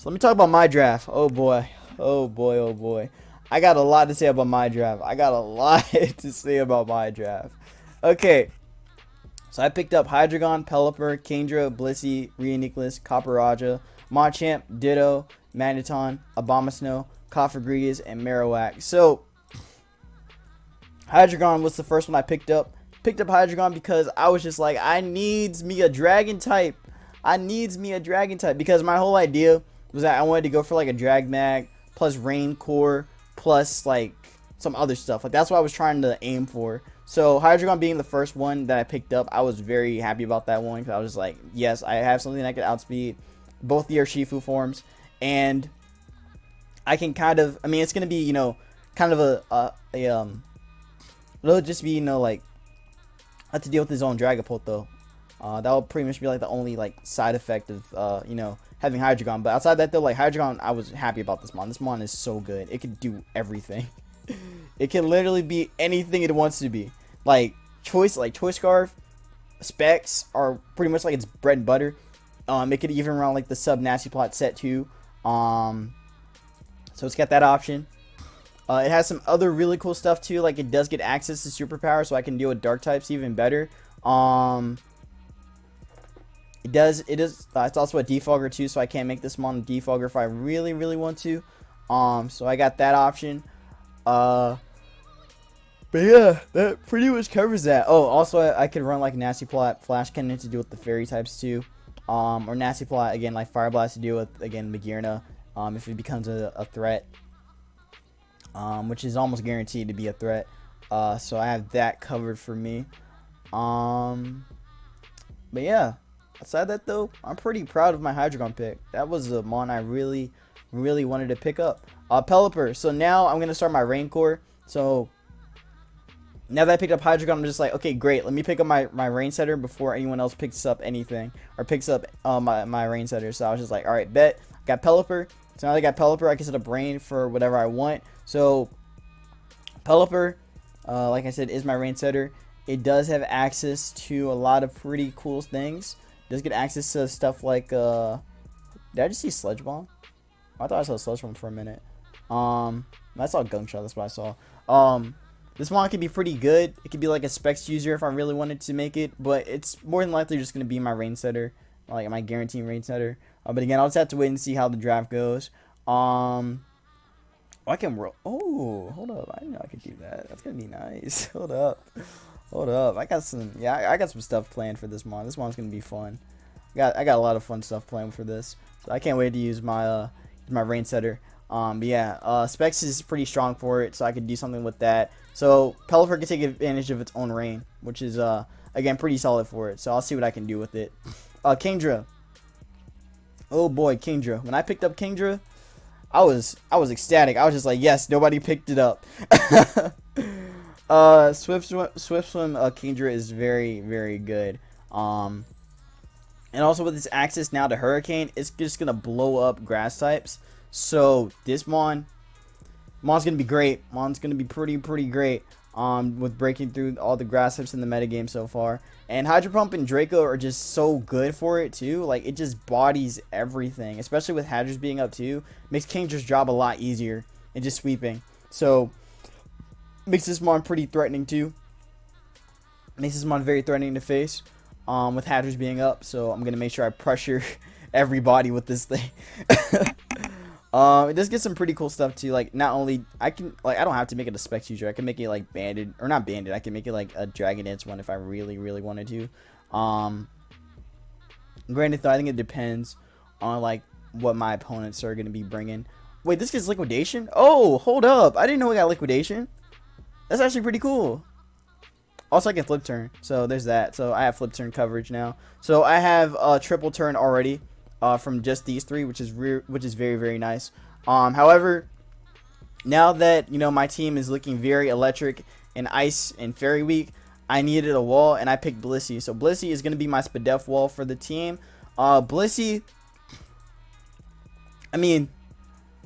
So let me talk about my draft. Oh boy. Oh boy, oh boy. I got a lot to say about my draft. I got a lot to say about my draft. Okay. So I picked up Hydreigon, Pelipper, Kingdra, Blissey, Rhea Copperajah, Machamp, Ditto, Magneton, Abomasnow, Cofagrigus, and Marowak. So Hydreigon was the first one I picked up. Picked up Hydreigon because I was just like, I needs me a dragon type. I needs me a dragon type because my whole idea was that I wanted to go for like a Drag Mag plus Rain Core plus like some other stuff. Like that's what I was trying to aim for. So Hydreigon being the first one that I picked up, I was very happy about that one because I was just like, yes, I have something that can outspeed both the Urshifu forms, and I can kind of, I mean, it's gonna be, you know, kind of it'll just be, you know, like I have to deal with his own Dragapult though. That will pretty much be like the only like side effect of you know, having Hydreigon. But outside that though, like Hydreigon, I was happy about this mon. This mon is so good. It can do everything. It can literally be anything it wants to be. Like Choice Scarf, specs are pretty much like its bread and butter. It could even run like the sub Nasty Plot set too. So it's got that option. It has some other really cool stuff too. Like it does get access to superpower, so I can deal with dark types even better. It's also a defogger too, so I can't make this mon a defogger if I really want to. So I got that option. But yeah, that pretty much covers that. Oh, also I could run like Nasty Plot, Flash Cannon to deal with the fairy types too. Or Nasty Plot again, like Fire Blast to deal with again Magearna, if it becomes a threat. Which is almost guaranteed to be a threat. So I have that covered for me. But yeah, outside that though, I'm pretty proud of my Hydreigon pick. That was a mon I really wanted to pick up. Pelipper. So now I'm gonna start my Rain Core. So now that I picked up Hydreigon, I'm just like, okay, great. Let me pick up my Rain Setter before anyone else picks up anything or picks up my Rain Setter. So I was just like, all right, bet. Got Pelipper. So now that I got Pelipper, I can set up Rain for whatever I want. So Pelipper, like I said, is my Rain Setter. It does have access to a lot of pretty cool things. It does get access to stuff like, did I just see Sludge Bomb? I thought I saw Sludge Bomb for a minute. I saw Gunk Shot, that's what I saw. This one could be pretty good. It could be like a Specs user if I really wanted to make it, but it's more than likely just going to be my Rain Setter, like my guaranteed Rain Setter. But again, I'll just have to wait and see how the draft goes. I can roll. Oh, hold up. I didn't know I could do that. That's going to be nice. Hold up. I got some stuff planned for this mon. This mon's going to be fun. I got a lot of fun stuff planned for this. So I can't wait to use my Rain Setter. But yeah, Specs is pretty strong for it, so I could do something with that. So Pelipper can take advantage of its own rain, which is again pretty solid for it. So I'll see what I can do with it. Kingdra. Oh boy, Kingdra. When I picked up Kingdra, I was ecstatic. I was just like, yes, nobody picked it up. Swift Swim Kingdra is very good. And also with its access now to Hurricane, it's just gonna blow up grass types. So this mon's gonna be great. Mon's gonna be pretty great. With breaking through all the grass types in the metagame so far. And Hydro Pump and Draco are just so good for it too. Like it just bodies everything, especially with Hadras being up too. Makes Kingdra's job a lot easier and just sweeping. So makes this mon pretty threatening too. Makes this mon very threatening to face. With Hadras being up, so I'm gonna make sure I pressure everybody with this thing. It does get some pretty cool stuff too. Like not only I don't have to make it a Specs user. I can make it like banded or not banded. I can make it like a Dragon Dance one if I really wanted to. Granted though, I think it depends on like what my opponents are gonna be bringing. Wait, this gets liquidation? Oh, hold up! I didn't know we got liquidation. That's actually pretty cool. Also, I can flip turn, so there's that. So I have flip turn coverage now. So I have a triple turn already. From just these three, which is very nice. However, now that you know my team is looking very electric and ice and fairy weak, I needed a wall and I picked Blissey. So Blissey is going to be my Spadef wall for the team. Blissey, I mean,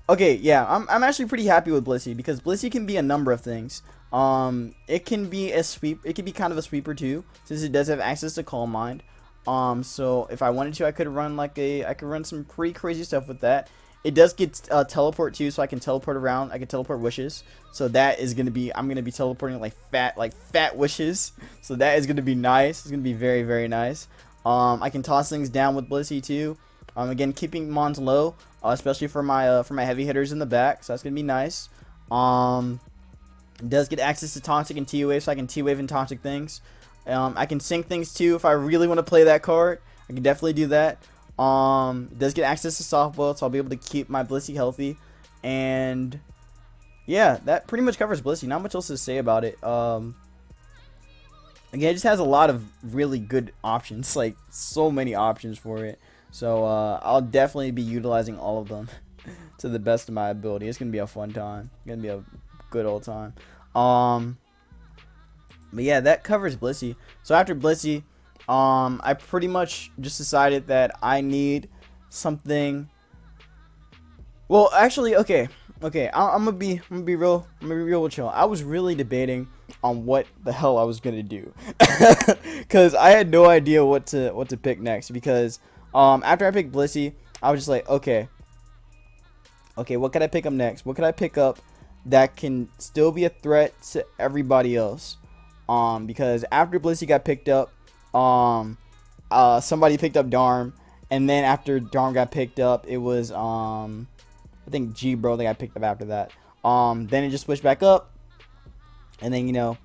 okay, yeah, I'm actually pretty happy with Blissey because Blissey can be a number of things. It can be a sweep. It can be kind of a sweeper too, since it does have access to Calm Mind. So if I wanted to, I could run some pretty crazy stuff with that. It does get teleport too, so I can teleport around. I can teleport wishes. So that is gonna be, I'm gonna be teleporting like fat wishes. So that is gonna be nice. It's gonna be very, very nice. I can toss things down with Blissey too. Again, keeping mons low, especially for my heavy hitters in the back. So that's gonna be nice. It does get access to toxic and T-wave, so I can T-wave and toxic things. I can sync things too if I really want to play that card. I can definitely do that. It does get access to softball, so I'll be able to keep my Blissey healthy. And yeah, that pretty much covers Blissey. Not much else to say about it. Again, it just has a lot of really good options, like so many options for it. So I'll definitely be utilizing all of them to the best of my ability. It's gonna be a fun time. It's gonna be a good old time. But yeah, that covers Blissey. So after Blissey, I pretty much just decided that I need something. Well, actually, okay. I'm gonna be real chill. I was really debating on what the hell I was gonna do, because I had no idea what to pick next. Because after I picked Blissey, I was just like, okay, what could I pick up next? What could I pick up that can still be a threat to everybody else? Because after Blissey got picked up, somebody picked up Darm, and then after Darm got picked up, it was I think G-Bro that got picked up after that. Then it just switched back up, and then now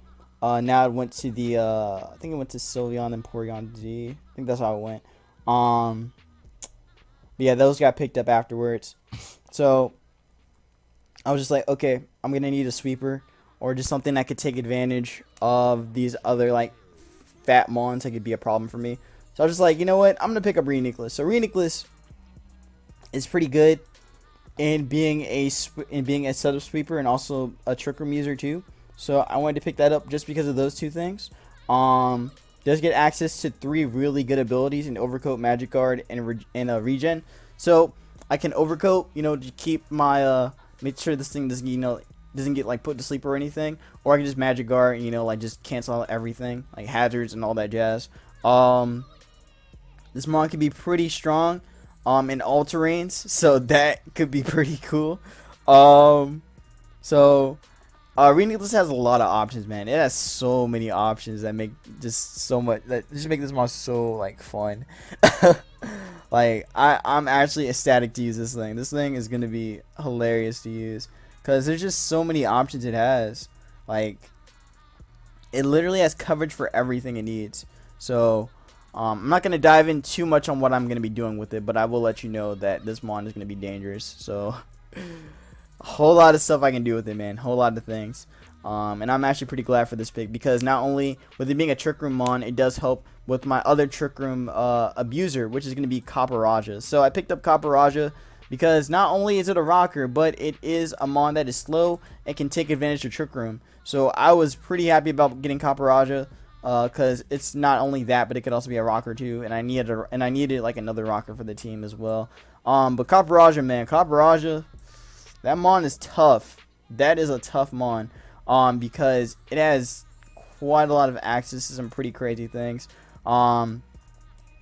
it went to the I think it went to Sylveon and Porygon Z. I think that's how it went. But yeah, those got picked up afterwards. So I was just like, okay, I'm gonna need a sweeper or just something that could take advantage of these other like fat mons that could be a problem for me. So I was just like, you know what, I'm gonna pick up Reuniclus. So Reuniclus is pretty good in being a setup sweeper and also a trick room user too. So I wanted to pick that up just because of those two things. Does get access to 3 really good abilities in Overcoat, Magic Guard, and a Regen. So I can Overcoat, to keep my make sure this thing doesn't get like put to sleep or anything, or I can just Magic Guard and like just cancel out everything like hazards and all that jazz. This mon can be pretty strong in all terrains, so that could be pretty cool. Reuniclus has a lot of options, man. It has so many options that make just make this mon so like fun. Like I'm actually ecstatic to use this thing. This thing is gonna be hilarious to use because there's just so many options it has. Like it literally has coverage for everything it needs. So I'm not gonna dive in too much on what I'm gonna be doing with it, but I will let you know that this mon is gonna be dangerous. So a whole lot of stuff I can do with it, man. Whole lot of things. And I'm actually pretty glad for this pick because not only with it being a Trick Room mon, it does help with my other Trick Room abuser, which is going to be Copper. So I picked up Copper because not only is it a rocker, but it is a mon that is slow and can take advantage of Trick Room. So I was pretty happy about getting Copper because it's not only that, but it could also be a rocker too. And I needed like another rocker for the team as well. But Copper, man, Copper, that mon is tough. That is a tough mon. Because it has quite a lot of access to some pretty crazy things.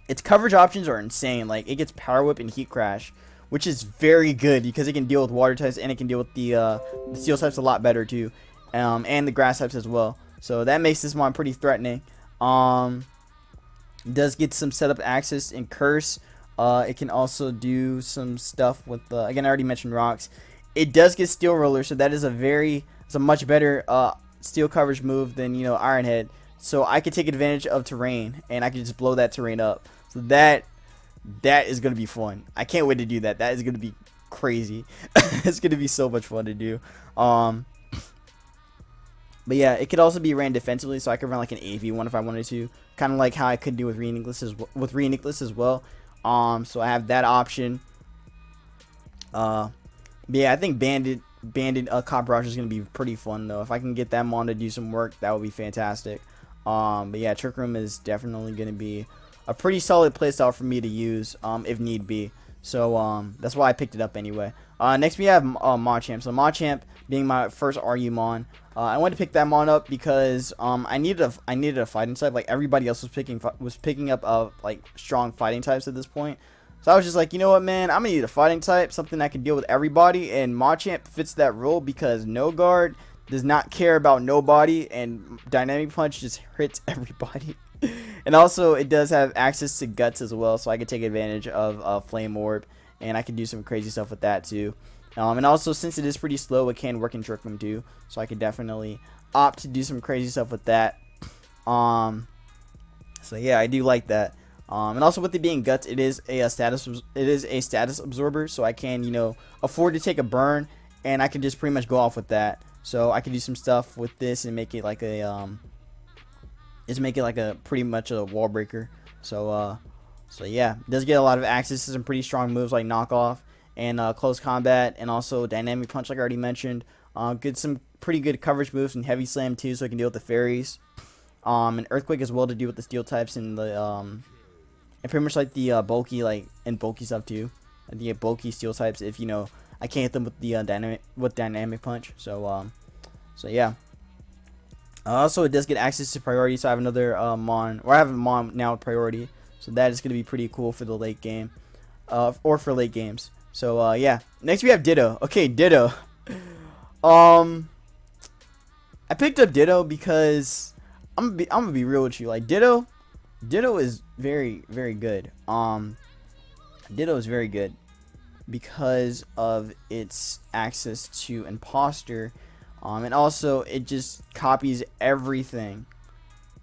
Its coverage options are insane. Like it gets Power Whip and Heat Crash, which is very good because it can deal with water types and it can deal with the steel types a lot better too, and the grass types as well. So that makes this mon pretty threatening. It does get some setup access in Curse. It can also do some stuff with again I already mentioned rocks. It does get Steel Roller, so that is it's a much better steel coverage move than Iron Head. So I could take advantage of terrain and I could just blow that terrain up. So that is gonna be fun. I can't wait to do that. That is gonna be crazy. It's gonna be so much fun to do. But yeah, it could also be ran defensively, so I could run like an AV one if I wanted to, kind of like how I could do with Reuniclus as well. So I have that option. But yeah, I think Banded Copper is going to be pretty fun though. If I can get that mon to do some work, that would be fantastic. But yeah, Trick Room is definitely going to be a pretty solid playstyle for me to use if need be. So that's why I picked it up anyway. Next we have Machamp. So Machamp being my first RU mon. I wanted to pick that mon up because I needed a fighting type. Like everybody else was picking up like strong fighting types at this point. So I was just like, you know what, man, I'm gonna need a fighting type, something that can deal with everybody, and Machamp fits that role because no guard does not care about nobody, and Dynamic Punch just hits everybody. And also, it does have access to Guts as well, so I can take advantage of Flame Orb, and I can do some crazy stuff with that too. And also, since it is pretty slow, it can work in Trick Room too, so I could definitely opt to do some crazy stuff with that. So yeah, I do like that. And also with it being Guts, it is a status absorber, so I can, you know, afford to take a burn, and I can just pretty much go off with that. So I can do some stuff with this and make it like a pretty much a wall breaker. So yeah, it does get a lot of access to some pretty strong moves like knockoff and close combat, and also dynamic punch like I already mentioned. Get some pretty good coverage moves and heavy slam too, so I can deal with the fairies. And earthquake as well to deal with the steel types and the and pretty much like the bulky bulky stuff too. The bulky steel types if you know I can't hit them with the dynamic punch. So yeah. Also, it does get access to priority, so I have another Mon, or I have a Mon now with priority, so that is going to be pretty cool for the late game, or for late games. So yeah. Next we have Ditto. Okay, Ditto. I picked up Ditto because I'm gonna be real with you. Like Ditto is very, very good. Ditto is very good because of its access to imposter. And also, it just copies everything.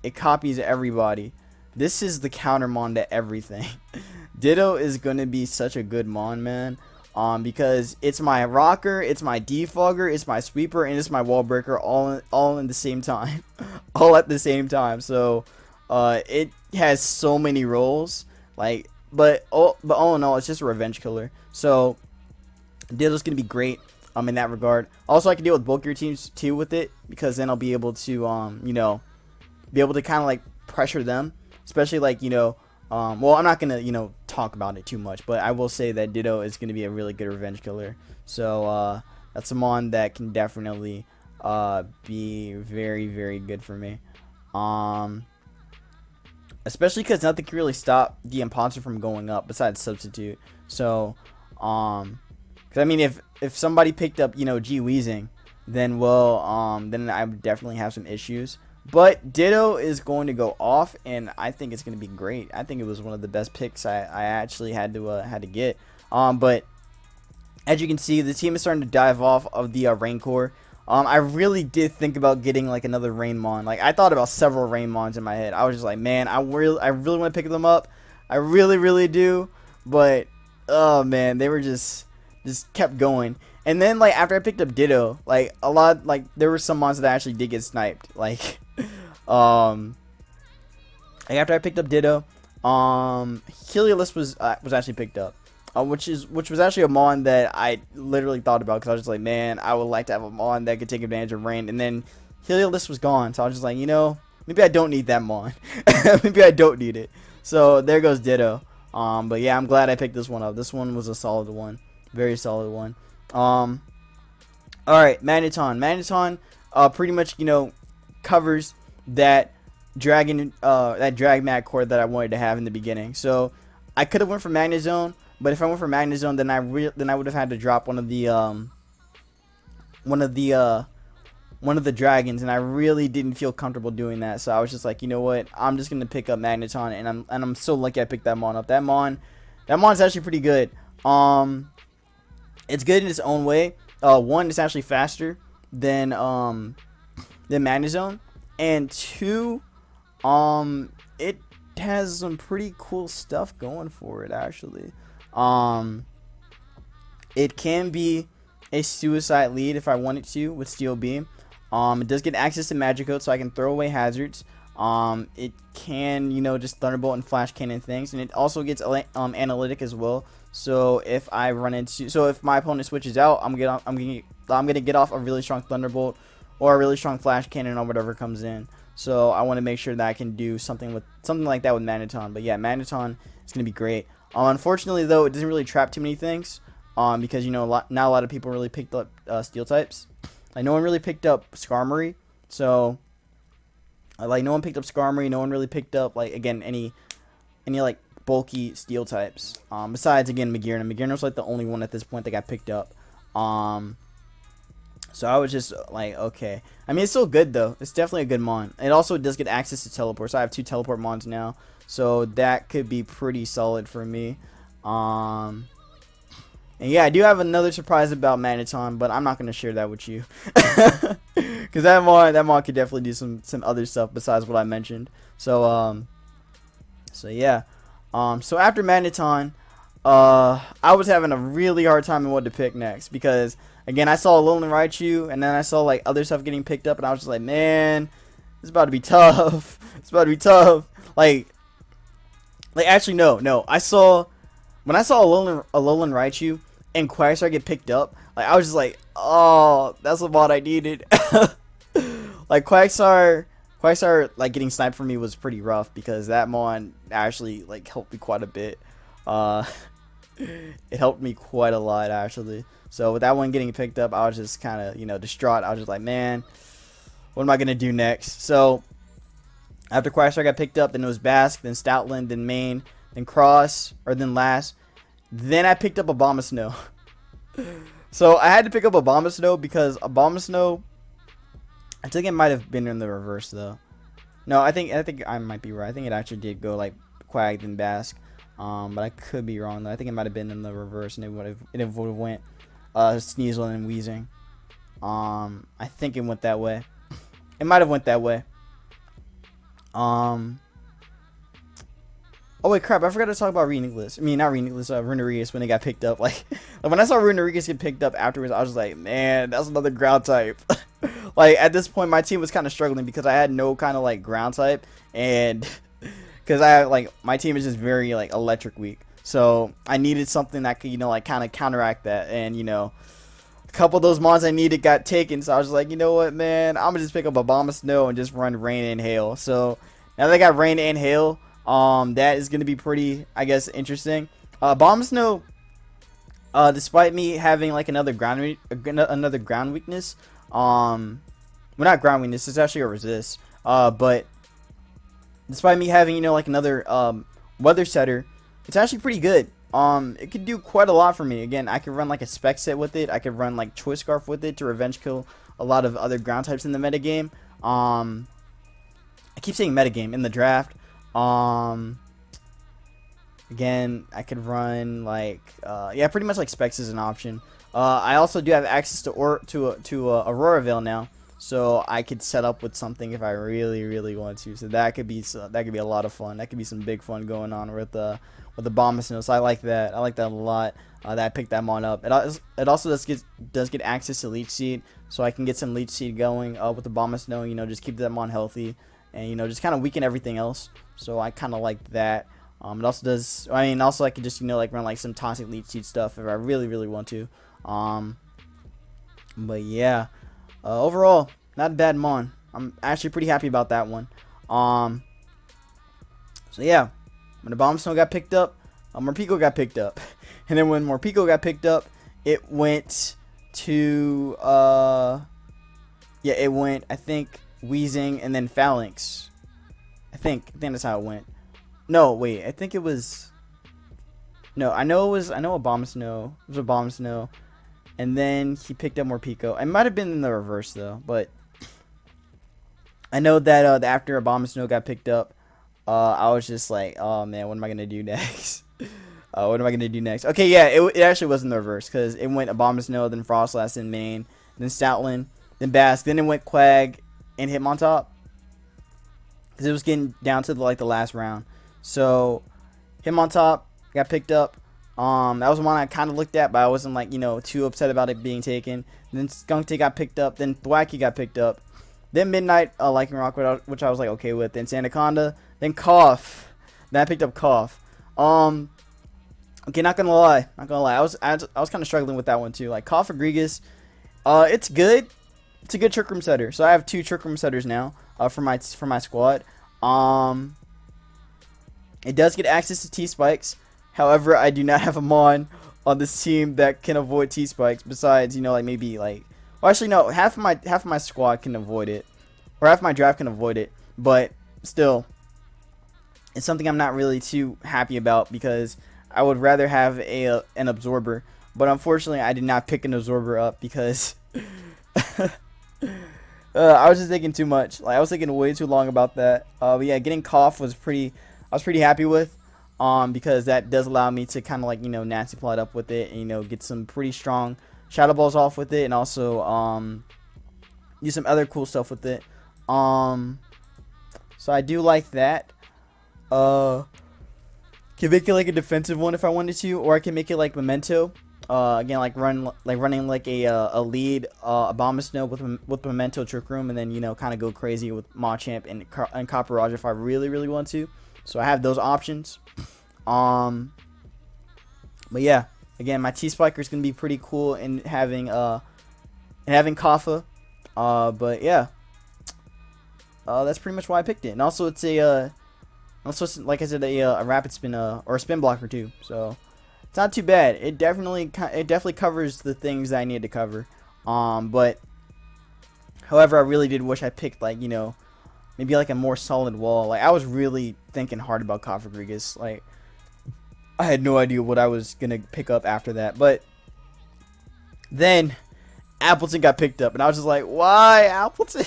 It copies everybody. This is the counter mon to everything. Ditto is going to be such a good mon, man. Because it's my rocker, it's my defogger, it's my sweeper, and it's my wall breaker all in the same time. All at the same time. So, it has so many roles. But all in all, it's just a revenge killer. So, Ditto's going to be great. In that regard. Also, I can deal with bulkier teams too with it, because then I'll be able to you know, be able to kind of like pressure them, especially like, you know, well, I'm not gonna, you know, talk about it too much, but I will say that Ditto is gonna be a really good revenge killer. So that's a mon that can definitely be very, very good for me, especially because nothing can really stop the imposter from going up besides substitute. So because I mean, if somebody picked up, you know, G Weezing, then then I would definitely have some issues. But Ditto is going to go off, and I think it's going to be great. I think it was one of the best picks I actually had to get. But as you can see, the team is starting to dive off of the Rain Core. I really did think about getting like another Rain Mon. Like I thought about several Rain Mons in my head. I was just like, man, I really want to pick them up. I really do. But oh man, they were just kept going. And then like after I picked up Ditto, like a lot, like there were some mons that I actually did get sniped. Like after I picked up Ditto, Heliolisk was actually picked up, which was actually a mon that I literally thought about, because I was just like, man, I would like to have a mon that could take advantage of rain. And then Heliolisk was gone, so I was just like, you know, maybe I don't need that mon. Maybe I don't need it. So there goes Ditto. But yeah, I'm glad I picked this one up. This one was a solid one. Very solid one. Alright, Magneton pretty much, you know, covers that drag mag core that I wanted to have in the beginning. So I could have went for Magnezone, but if I went for Magnezone, then I would have had to drop one of the dragons, and I really didn't feel comfortable doing that. So I was just like, you know what, I'm just gonna pick up Magneton, and I'm so lucky I picked that mon up. That mon's actually pretty good. It's good in its own way. One, it's actually faster than Magnezone, and two, it has some pretty cool stuff going for it actually. It can be a suicide lead if I wanted to with Steel Beam. It does get access to Magic Coat, so I can throw away hazards. It can, you know, just Thunderbolt and Flash Cannon things, and it also gets analytic as well. So if I if my opponent switches out, I'm gonna get off a really strong Thunderbolt or a really strong Flash Cannon or whatever comes in. So I want to make sure that I can do something like that with Magneton. But yeah, Magneton is gonna be great. Unfortunately though, it doesn't really trap too many things. Because you know not a lot of people really picked up Steel types. Like no one really picked up Skarmory. So like no one picked up Skarmory. No one really picked up like again any like bulky steel types. Besides again Magirna was like the only one at this point that got picked up. So I was just like, okay. I mean, it's still good though. It's definitely a good mon. It also does get access to teleports. I have 2 teleport mons now, so that could be pretty solid for me. And yeah, I do have another surprise about Magneton, but I'm not gonna share that with you, because that mon could definitely do some other stuff besides what I mentioned. So so yeah, so after Magneton, I was having a really hard time in what to pick next, because again, I saw Alolan Raichu, and then I saw like other stuff getting picked up, and I was just like, man, it's about to be tough. It's about to be tough. Like actually, no. When I saw Alolan Raichu and Quagsire get picked up, like I was just like, oh, that's the mod I needed. Like Quagsire like getting sniped for me was pretty rough, because that mon actually like helped me quite a bit. It helped me quite a lot actually. So with that one getting picked up, I was just kind of, you know, distraught. I was just like, man, what am I gonna do next? So after Quagsire got picked up, then it was Basque, then Stoutland, then Main, then Cross, or then last. Then I picked up Abomasnow. So I had to pick up Abomasnow because Abomasnow, I think it might have been in the reverse though. No, I think I might be right. I think it actually did go like Quag then Basque. But I could be wrong though. I think it might have been in the reverse, and it would have went Sneasel and Weezing. I think it went that way. It might have went that way. Oh wait, crap! I forgot to talk about Runiculus. I mean, not Runiculus, Runerius when they got picked up. Like when I saw Runerius get picked up afterwards, I was like, man, that's another ground type. Like at this point, my team was kind of struggling because I had no kind of like ground type, and because I like my team is just very like electric weak. So I needed something that could, you know, like kind of counteract that, and you know, a couple of those mons I needed got taken. So I was like, you know what, man, I'm gonna just pick up Abomasnow and just run Rain and Hail. So now that I got Rain and Hail, that is gonna be pretty, I guess, interesting. Abomasnow, despite me having like another ground weakness, well, not ground weakness, it's actually a resist. But despite me having, you know, like another weather setter, it's actually pretty good. It could do quite a lot for me. Again, I could run like a spec set with it. I could run like Choice Scarf with it to revenge kill a lot of other ground types in the metagame. I keep saying metagame, in the draft. Again, I could run like yeah, pretty much like specs is an option. I also do have access to Aurora Veil now, so I could set up with something if I really want to. So that could be a lot of fun. That could be some big fun going on with the Abomasnow. So I like that. I like that a lot. That I picked that mon up. It also does get access to Leech Seed, so I can get some Leech Seed going with the Abomasnow. You know, just keep that mon healthy, and you know, just kind of weaken everything else. So I kind of like that. It also does. I mean, also I could just, you know, like run like some toxic Leech Seed stuff if I really want to. But yeah, overall, not a bad mon. I'm actually pretty happy about that one. So yeah, when the Abomasnow got picked up, Morpeko got picked up, and then when Morpeko got picked up, it went to yeah, it went, I think, Weezing and then Phalanx. I think that's how it went. No, wait, I think it was. No, I know Abomasnow. It was Abomasnow, and then he picked up Morpeko. It might have been in the reverse though, but I know that after Abomasnow got picked up, I was just like, oh man, what am I gonna do next? What am I gonna do next? Okay, yeah, it actually was in the reverse, because it went Abomasnow, then Frostlass, then Main, then Stoutland, then Basque, then it went Quag and Hitmontop, because it was getting down to the last round. So Hitmontop got picked up. That was one I kind of looked at, but I wasn't like, you know, too upset about it being taken. Then Skunktail got picked up. Then Thwackey got picked up. Then Midnight Lightning Rock, which I was like okay with. Then Sandaconda. Then Cough. Then I picked up Cough. Okay, not gonna lie. I was kind of struggling with that one too. Like Cough Rodriguez, it's good. It's a good Trick Room setter. So I have 2 Trick Room setters now. For my squad. It does get access to T-Spikes. However, I do not have a mon on this team that can avoid T-Spikes. Besides, you know, like maybe like, well, actually no, half of my squad can avoid it, or half of my draft can avoid it. But still, It's something I'm not really too happy about because I would rather have an absorber. But unfortunately, I did not pick an absorber up because I was just thinking too much. Like I was thinking way too long about that. But yeah, getting cough was pretty. I was pretty happy with. Because that does allow me to kind of like nasty plot up with it, and get some pretty strong shadow balls off with it, and also do some other cool stuff with it. So I do like that. Can make it like a defensive one if I wanted to, or I can make it like Memento. Again, running like a lead Abomasnow with Memento Trick Room, and then kind of go crazy with Machamp and Copper Roger if I really want to. So I have those options. But yeah, again, my T-Spiker is gonna be pretty cool in having Kaffa. But yeah, that's pretty much why I picked it. And also it's like I said, a rapid spin or a spin blocker too. So it's not too bad. It definitely covers the things that I need to cover. But however, I really did wish I picked like maybe like a more solid wall. Like I was really thinking hard about Cofagrigus. Like I had no idea what I was gonna pick up after that. But then Appleton got picked up, and I was just like, why Appleton?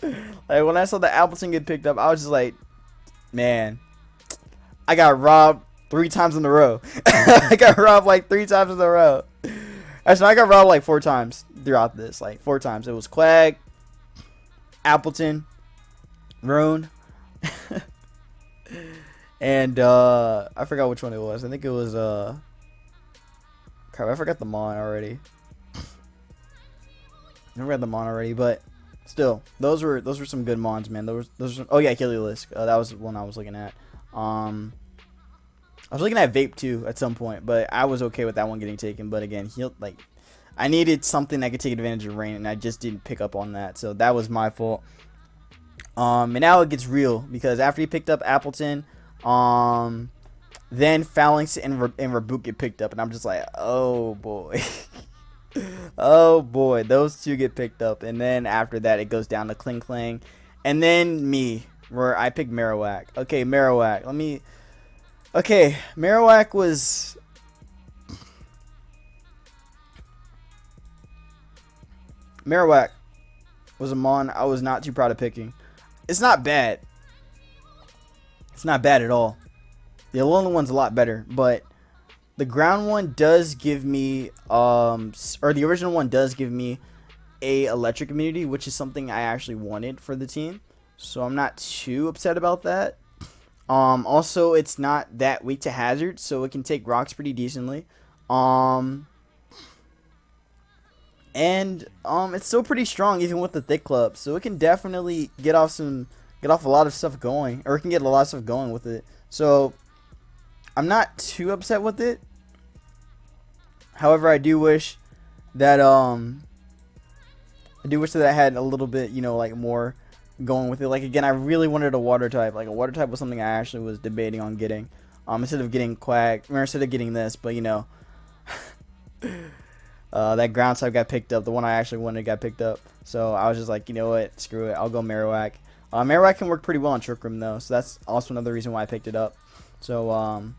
Like when I saw that Appleton get picked up, I was just like, man, I got robbed 3 times in a row. I got robbed like 3 times in a row. Actually, I got robbed like 4 times throughout this. Like 4 times. It was Quag, Appleton, Rune, and I forgot which one it was. I think it was crap, I forgot the Mon already. I forgot the Mon already, but still, those were some good Mons, man. Those were some, oh yeah, Killiolisk. That was the one I was looking at. I was looking at Vape too at some point, but I was okay with that one getting taken. But again, I needed something that could take advantage of Rain, and I just didn't pick up on that, so that was my fault. And now it gets real because after he picked up Appleton, then Phalanx and Reboot get picked up, and I'm just like, oh boy. Oh boy, those 2 get picked up, and then after that it goes down to Kling Kling, and then me, where I picked Marowak. Okay, Marowak. Okay, Marowak was a Mon I was not too proud of picking. It's not bad. It's not bad at all. The Alolan one's a lot better, but the ground one does give me, or the original one does give me a electric immunity, which is something I actually wanted for the team. So I'm not too upset about that. Also, it's not that weak to Hazard, so it can take rocks pretty decently. And it's still pretty strong even with the thick club, so it can definitely get off a lot of stuff going, or it can get a lot of stuff going with it. So I'm not too upset with it. However, I do wish that I had a little bit, like more going with it. Like again, I really wanted a water type. Like a water type was something I actually was debating on getting. Instead of getting Quack, or instead of getting this, but that ground type got picked up. The one I actually wanted got picked up. So I was just like, you know what, screw it. I'll go Marowak. Marowak can work pretty well on Trick Room though, so that's also another reason why I picked it up. So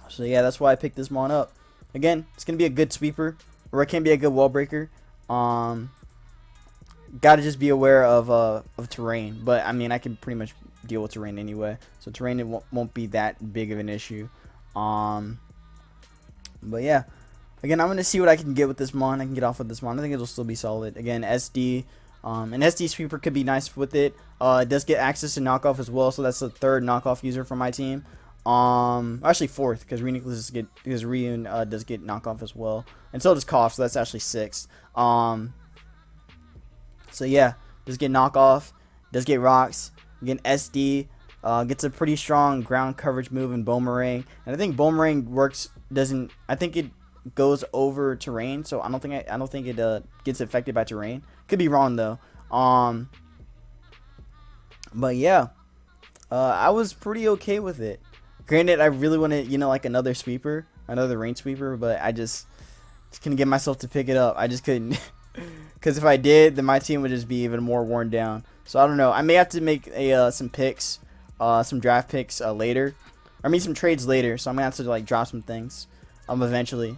so yeah, that's why I picked this Mon up. Again, it's gonna be a good sweeper, or it can be a good wall breaker. Gotta just be aware of terrain, but I mean I can pretty much deal with terrain anyway, so terrain won't be that big of an issue. But yeah, again, I'm gonna see what I can get with this Mon. I can get off with this Mon. I think it'll still be solid. Again, SD, an SD sweeper could be nice with it. It does get access to knockoff as well, so that's the 3rd knockoff user for my team. Actually 4th, because Reunion does get knockoff as well, and so does Cough, so that's actually 6th. So yeah, does get knockoff, does get rocks. Again, SD gets a pretty strong ground coverage move in Boomerang, and I think Boomerang I think it goes over terrain, so I don't think it gets affected by terrain. Could be wrong though. But yeah, I was pretty okay with it. Granted, I really wanted, like another sweeper, another rain sweeper, but I just couldn't get myself to pick it up. I just couldn't. Because if I did, then my team would just be even more worn down. So I don't know. I may have to make some picks some draft picks later. I mean some trades later. So I'm gonna have to like drop some things eventually.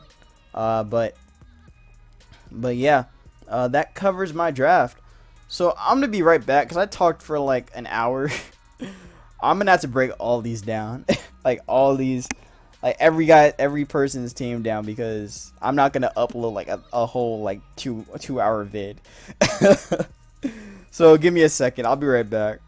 But yeah, that covers my draft. So I'm gonna be right back because I talked for like an hour. I'm gonna have to break all these down, like all these, like every person's team down, because I'm not gonna upload like a whole like two hour vid. So give me a second. I'll be right back.